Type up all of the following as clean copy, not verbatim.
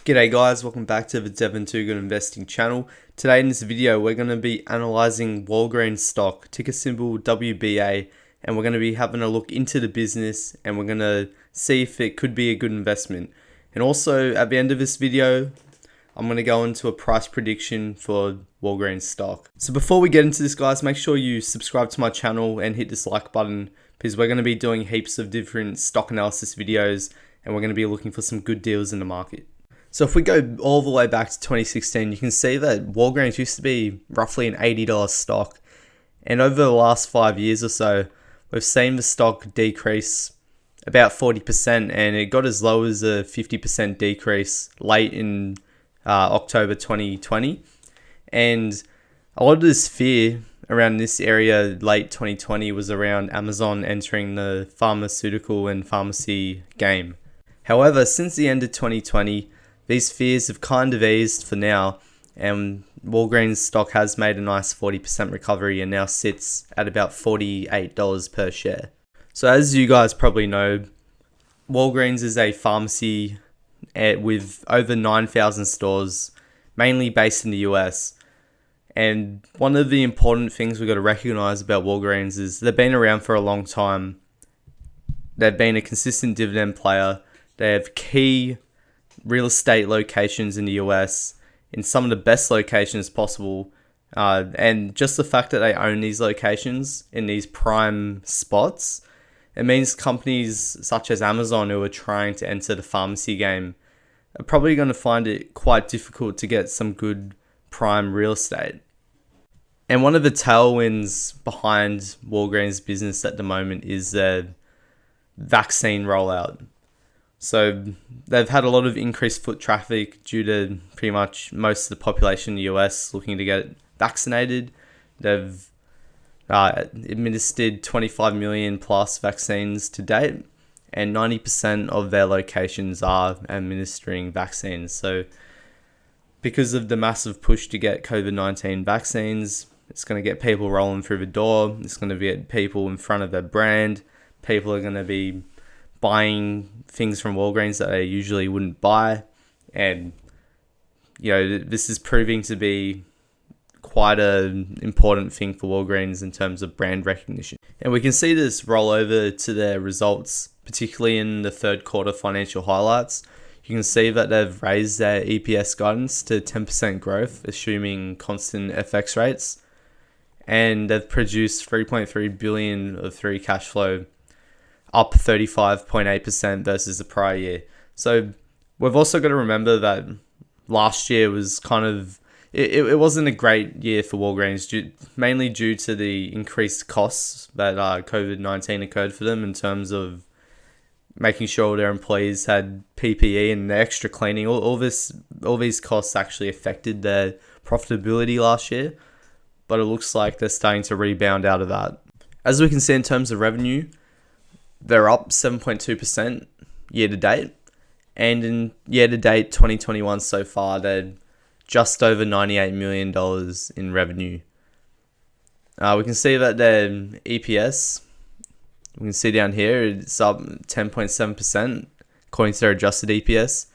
G'day guys, welcome back to the Devon Too Good Investing channel. Today in this video we're going to be analysing Walgreens Stock, ticker symbol WBA, and we're going to be having a look into the business and we're going to see if it could be a good investment. And also at the end of this video I'm going to go into a price prediction for Walgreens Stock. So before we get into this guys, make sure you subscribe to my channel and hit this like button because we're going to be doing heaps of different stock analysis videos and we're going to be looking for some good deals in the market. So if we go all the way back to 2016, you can see that Walgreens used to be roughly an $80 stock. And over the last 5 years or so, we've seen the stock decrease about 40%, and it got as low as a 50% decrease late in October 2020. And a lot of this fear around this area late 2020 was around Amazon entering the pharmaceutical and pharmacy game. However, since the end of 2020, these fears have kind of eased for now, and Walgreens stock has made a nice 40% recovery and now sits at about $48 per share. So as you guys probably know, Walgreens is a pharmacy with over 9,000 stores, mainly based in the US. And one of the important things we've got to recognize about Walgreens is they've been around for a long time. They've been a consistent dividend player. They have key real estate locations in the US in some of the best locations possible, and just the fact that they own these locations in these prime spots, it means companies such as Amazon who are trying to enter the pharmacy game are probably going to find it quite difficult to get some good prime real estate. And one of the tailwinds behind Walgreens business at the moment is their vaccine rollout. So they've had a lot of increased foot traffic due to pretty much most of the population in the US looking to get vaccinated. They've administered 25 million plus vaccines to date, and 90% of their locations are administering vaccines. So because of the massive push to get COVID-19 vaccines, it's going to get people rolling through the door. It's going to get people in front of their brand. People are going to be buying things from Walgreens that they usually wouldn't buy, and this is proving to be quite an important thing for Walgreens in terms of brand recognition. And we can see this roll over to their results, particularly in the third quarter financial highlights. You can see that they've raised their EPS guidance to 10% growth, assuming constant FX rates, and they've produced $3.3 billion of free cash flow, up 35.8% versus the prior year. So we've also got to remember that last year was kind of, it wasn't a great year for Walgreens, mainly due to the increased costs that COVID-19 occurred for them in terms of making sure their employees had PPE and the extra cleaning. All these costs actually affected their profitability last year, but it looks like they're starting to rebound out of that. As we can see in terms of revenue, they're up 7.2% year to date, and in year to date 2021 so far, they're just over $98 million in revenue. We can see that their EPS, we can see down here, it's up 10.7% according to their adjusted EPS,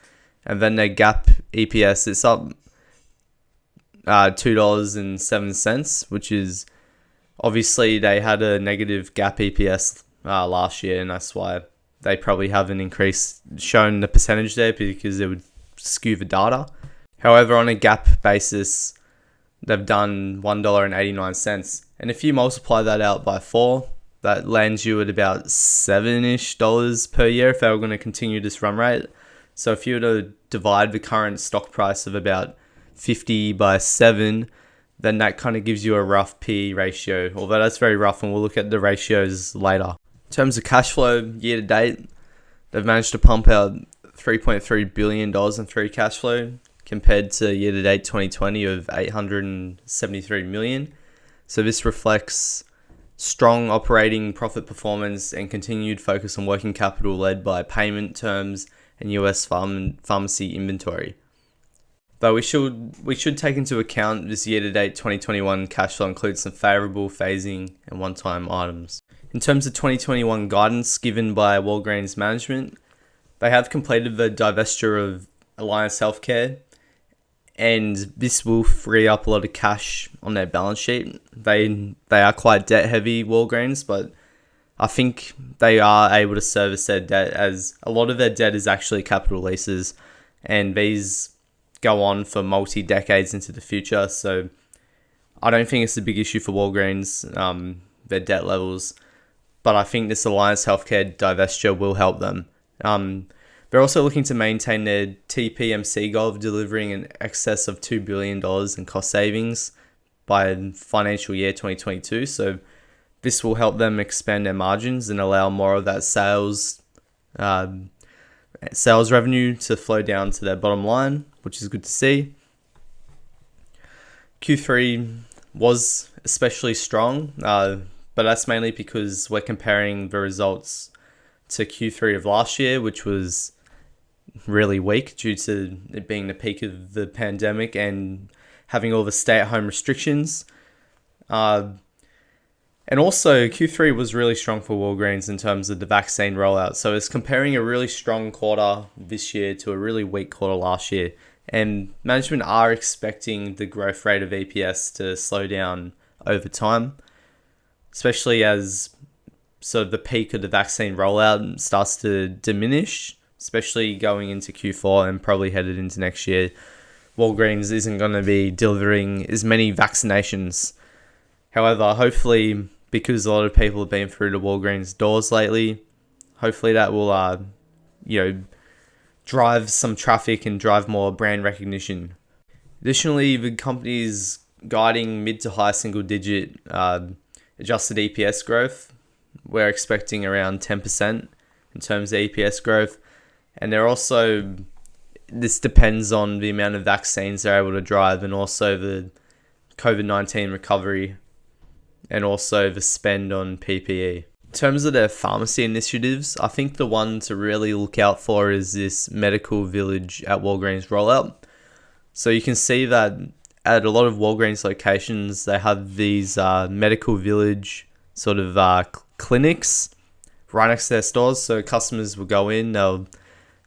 and then their GAAP EPS, it's up $2.07, which is obviously they had a negative GAAP EPS last year, and that's why they probably haven't shown the percentage there because it would skew the data. However, on a GAAP basis, they've done $1.89, and if you multiply that out by 4, that lands you at about $7-ish per year if they were going to continue this run rate. So if you were to divide the current stock price of about 50 by 7, then that kind of gives you a rough PE ratio, although that's very rough, and we'll look at the ratios later. In terms of cash flow, year to date, they've managed to pump out $3.3 billion in free cash flow compared to year to date 2020 of $873 million. So this reflects strong operating profit performance and continued focus on working capital led by payment terms and US pharmacy inventory. Though we should take into account this year to date 2021 cash flow includes some favourable phasing and one-time items. In terms of 2021 guidance given by Walgreens management, they have completed the divestiture of Alliance Healthcare, and this will free up a lot of cash on their balance sheet. They are quite debt heavy, Walgreens, but I think they are able to service their debt, as a lot of their debt is actually capital leases, and these go on for multi-decades into the future. So I don't think it's a big issue for Walgreens, their debt levels, but I think this Alliance Healthcare divestiture will help them. They're also looking to maintain their TPMC goal of delivering in excess of $2 billion in cost savings by financial year 2022. So this will help them expand their margins and allow more of that sales revenue to flow down to their bottom line, which is good to see. Q3 was especially strong, but that's mainly because we're comparing the results to Q3 of last year, which was really weak due to it being the peak of the pandemic and having all the stay-at-home restrictions. And also, Q3 was really strong for Walgreens in terms of the vaccine rollout. So it's comparing a really strong quarter this year to a really weak quarter last year. And management are expecting the growth rate of EPS to slow down over time, especially as sort of the peak of the vaccine rollout starts to diminish, especially going into Q4 and probably headed into next year. Walgreens isn't going to be delivering as many vaccinations. However, hopefully, because a lot of people have been through the Walgreens doors lately, hopefully that will, drive some traffic and drive more brand recognition. Additionally, the company is guiding mid to high single digit adjusted EPS growth. We're expecting around 10% in terms of EPS growth. And they're also, this depends on the amount of vaccines they're able to drive, and also the COVID-19 recovery, and also the spend on PPE. In terms of their pharmacy initiatives, I think the one to really look out for is this medical village at Walgreens rollout. So you can see that at a lot of Walgreens locations, they have these medical village sort of clinics right next to their stores. So customers will go in, they'll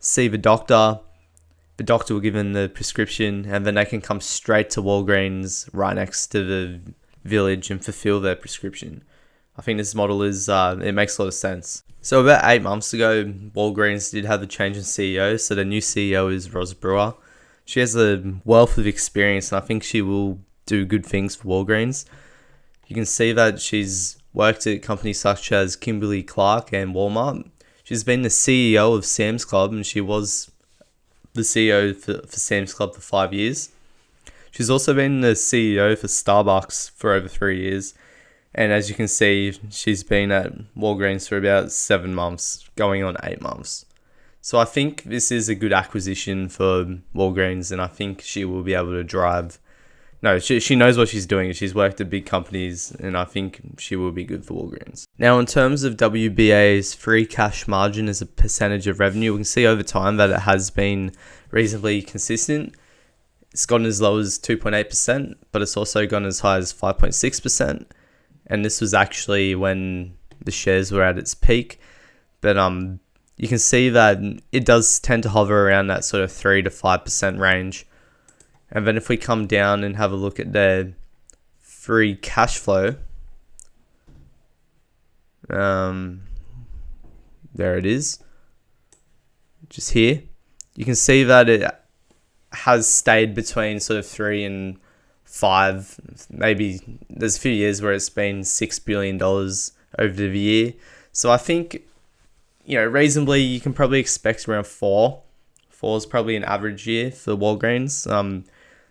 see the doctor will give them the prescription, and then they can come straight to Walgreens right next to the village and fulfill their prescription. I think this model is, it makes a lot of sense. So about 8 months ago, Walgreens did have a change in CEO. So the new CEO is Roz Brewer. She has a wealth of experience, and I think she will do good things for Walgreens. You can see that she's worked at companies such as Kimberly-Clark and Walmart. She's been the CEO of Sam's Club, and she was the CEO for Sam's Club for 5 years. She's also been the CEO for Starbucks for over 3 years. And as you can see, she's been at Walgreens for about 7 months, going on 8 months. So I think this is a good acquisition for Walgreens, and I think she will be able to drive. No, she knows what she's doing. She's worked at big companies, and I think she will be good for Walgreens. Now, in terms of WBA's free cash margin as a percentage of revenue, we can see over time that it has been reasonably consistent. It's gone as low as 2.8%, but it's also gone as high as 5.6%. And this was actually when the shares were at its peak. But you can see that it does tend to hover around that sort of 3 to 5% range. And then if we come down and have a look at their free cash flow, there it is, just here. You can see that it has stayed between sort of 3 and 5. Maybe there's a few years where it's been $6 billion over the year. So I think, reasonably, you can probably expect around 4. 4 is probably an average year for Walgreens,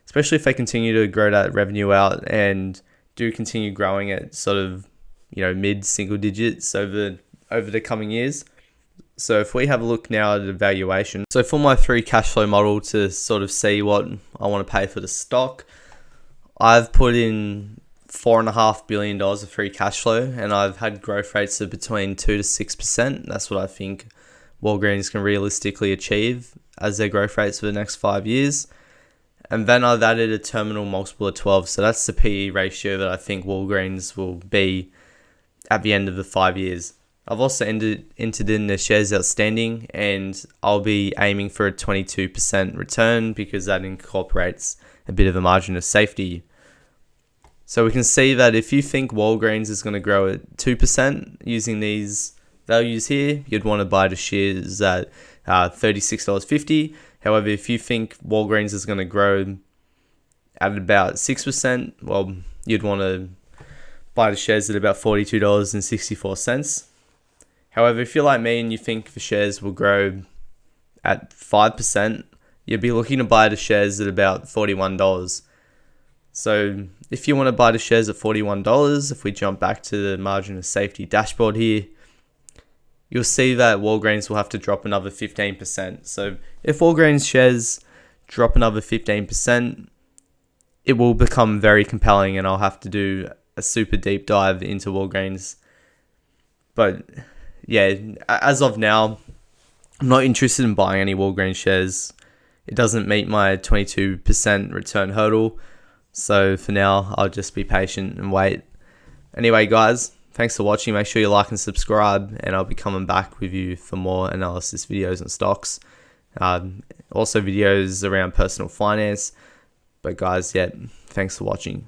especially if they continue to grow that revenue out and do continue growing at sort of, mid single digits over the coming years. So if we have a look now at the valuation. So for my free cash flow model to sort of see what I want to pay for the stock, I've put in $4.5 billion of free cash flow, and I've had growth rates of between 2 to 6%. That's what I think Walgreens can realistically achieve as their growth rates for the next 5 years. And then I've added a terminal multiple of 12. So that's the PE ratio that I think Walgreens will be at the end of the 5 years. I've also entered in the shares outstanding, and I'll be aiming for a 22% return because that incorporates a bit of a margin of safety. So we can see that if you think Walgreens is going to grow at 2% using these values here, you'd want to buy the shares at $36.50. However, if you think Walgreens is going to grow at about 6%, well, you'd want to buy the shares at about $42.64. However, if you're like me and you think the shares will grow at 5%, you'd be looking to buy the shares at about $41. So if you want to buy the shares at $41, if we jump back to the margin of safety dashboard here, you'll see that Walgreens will have to drop another 15%. So if Walgreens shares drop another 15%, it will become very compelling and I'll have to do a super deep dive into Walgreens. But yeah, as of now, I'm not interested in buying any Walgreens shares. It doesn't meet my 22% return hurdle. So for now, I'll just be patient and wait. Anyway, guys, thanks for watching. Make sure you like and subscribe, and I'll be coming back with you for more analysis videos and stocks. Also videos around personal finance. But guys, yeah, thanks for watching.